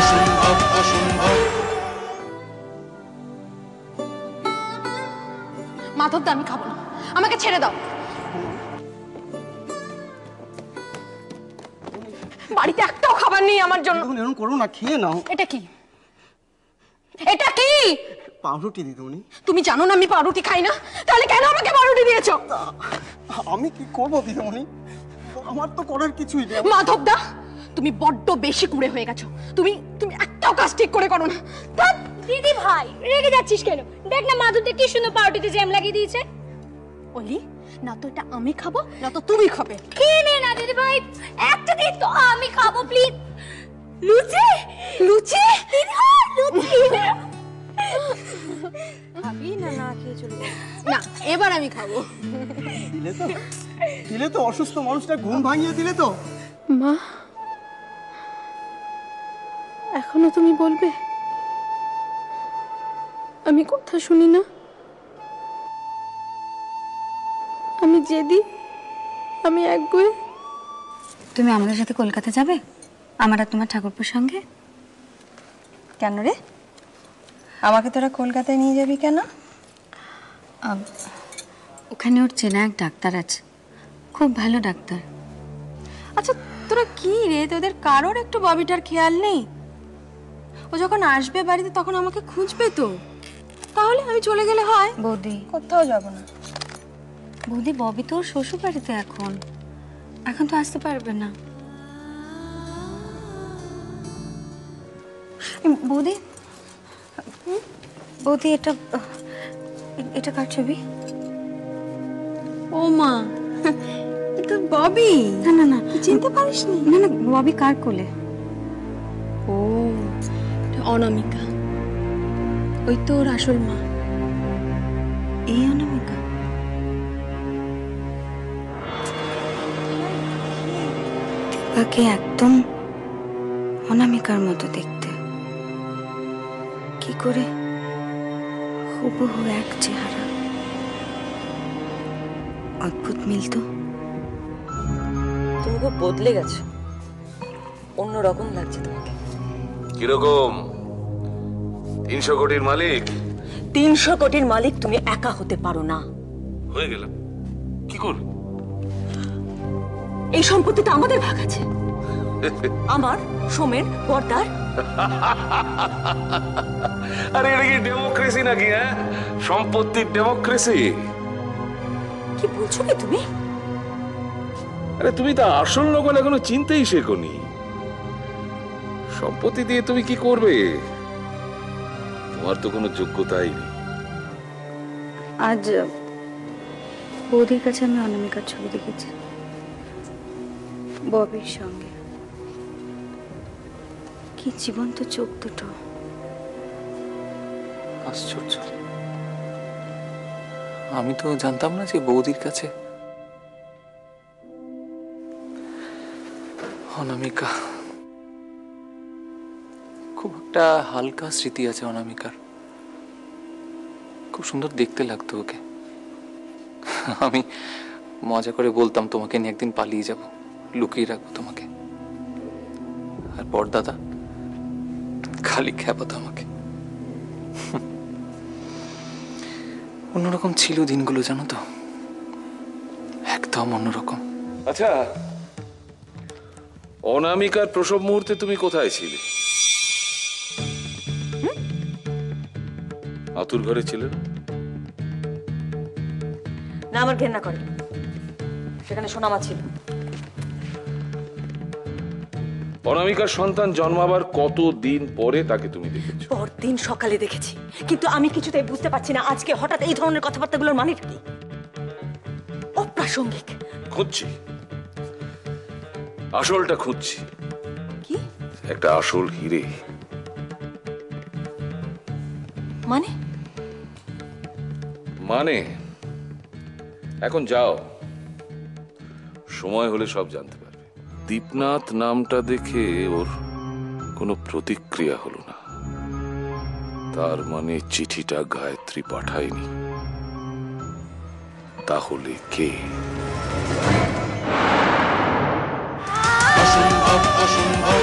অসম্ভব অসম্ভব। মাধবদা, আমি খাবো না, আমাকে ছেড়ে দাও। বাড়িতে একটাও খাবার নেই আমার জন্য। এরকম করো না, খেয়ে নাও। এটা কি? এটা কি? পাউরুটি দিদিমণি। তুমি জানো না আমি পাউরুটি খাই না, তাহলে কেন আমাকে পাউরুটি দিয়েছো? আমি কি করবো দিদিমণি, আমার তো করার কিছুই নেই। মাধবদা, তুমি বড্ড বেশি কুড়ে হয়ে গেছো। তুমি তুমি একটাও কাজ ঠিক করে করো না। দিদি ভাই রেগে যাচ্ছিস কেন? দেখ না মাধুরতে কি সুন্দর পাউরুটিতে জ্যাম লাগিয়ে দিয়েছে। অলি, না তো এটা আমি খাবো না তো তুমি খাবে। খেয়ে নে না দিদি ভাই, একটা দিন তো আমি খাবো প্লিজ। লুচি লুচি? দিদি ভাই লুচি খাবি না? না খেয়ে চলে যাবি? না, এবার আমি খাবো। দিলে তো অসুস্থ মানুষটা ঘুম ভাঙিয়ে দিলে তো। মা, এখনো তুমি বলবে আমি কথা শুনি না? আমি জেদি, আমি একগুঁয়ে। তুমি আমাদের সাথে কলকাতা যাবে, আমার আর তোমার ঠাকুরপুর সঙ্গে? কেন রে, আমাকে তোরা কলকাতায় নিয়ে যাবি কেন? ওখানে ওর চেনা এক ডাক্তার আছে, খুব ভালো ডাক্তার। আচ্ছা তোরা কি রে, তোদের কারোর একটু ববিটার খেয়াল নেই? ও যখন আসবে বাড়িতে তখন আমাকে খুঁজবে তো, তাহলে আমি চলে গেলে হয়। বৌদি, কোথাও যাব না। বৌদি, ববি তো ওর শ্বশুর বাড়িতে এখন, এখন তো আসতে পারবে না। বৌদি, বৌদি, এটা এটা কার ছবি? ও মা, এটা ববি? না না না, চিনতে পারিসনি? না না, ববি কার কোলে? ও, এটা অনামিকা, ওই তো ওর আসল মা। এই অনামিকা? দীপাকে একদম অনামিকার মতো দেখতে, কি করে হুবহু এক চেহারা, অদ্ভুত মিল তো। তুমি খুব বদলে গেছো, অন্যরকম লাগছে তোমাকে। কিরকম? 300 কোটির মালিক? 300 কোটির মালিক তুমি একা হতে পারো না। হয়ে গেলাম, কি করবে? এই সম্পত্তিটা আমাদের ভাগ আছে, আমার, সোমের, বর্দার। আরে এটা কি ডেমোক্রেসি নাকি? হ্যাঁ, সম্পত্তির ডেমোক্রেসি? কি বলছো কি তুমি? আরে তুমি তো আসল নকল এখনো চিনতেই শেখোনি। সম্পত্তি দিয়ে তুমি কি করবে? তোমার তো কোনো যোগ্যতাই নেই। আজ বৌদির কাছে আমি অনামিকার ছবি দেখেছি, ববির সঙ্গে। কি জীবন্ত চোখ দুটো! আশ্চর্য, আমি তো জানতাম না যে বৌদির কাছে অনামিকা। খুব একটা হালকা স্মৃতি আছে অনামিকার, খুব সুন্দর দেখতে লাগতো ওকে। আমি মজা করে বলতাম তোমাকে নিয়ে একদিন পালিয়ে যাব, লুকিয়ে রাখবো তোমাকে। আর বড়দাদা খালি খেপাতো আমাকে। অন্যরকম ছিল দিনগুলো, জানো তো, একদম অন্যরকম। আচ্ছা, অনামিকার প্রসব মুহূর্তে তুমি কোথায় ছিলে? আতুর ঘরে ছিলে না? না, আমার ঘেন্না করে, সেখানে সোনামা ছিল। অনামিকার সন্তান জন্মাবার কত দিন পরে তাকে তুমি দেখেছো? পরদিন সকালে দেখেছি, কিন্তু আমি কিছুতেই বুঝতে পারছি না আজকে হঠাৎ এই ধরনের কথাবার্তাগুলোর মানে কি। অপ্রাসঙ্গিক। খুঁজছি, আসলটা খুঁজছি। কি? একটা আসল হিরে। মানে? মানে এখন যাও, সময় হলে সব জানতে পারবে। দীপনাথ নামটা দেখে ওর কোনো প্রতিক্রিয়া হলো না, তার মানে চিঠিটা গায়ত্রী পাঠায়নি। তাহলে কে? অসম্ভব অসম্ভব।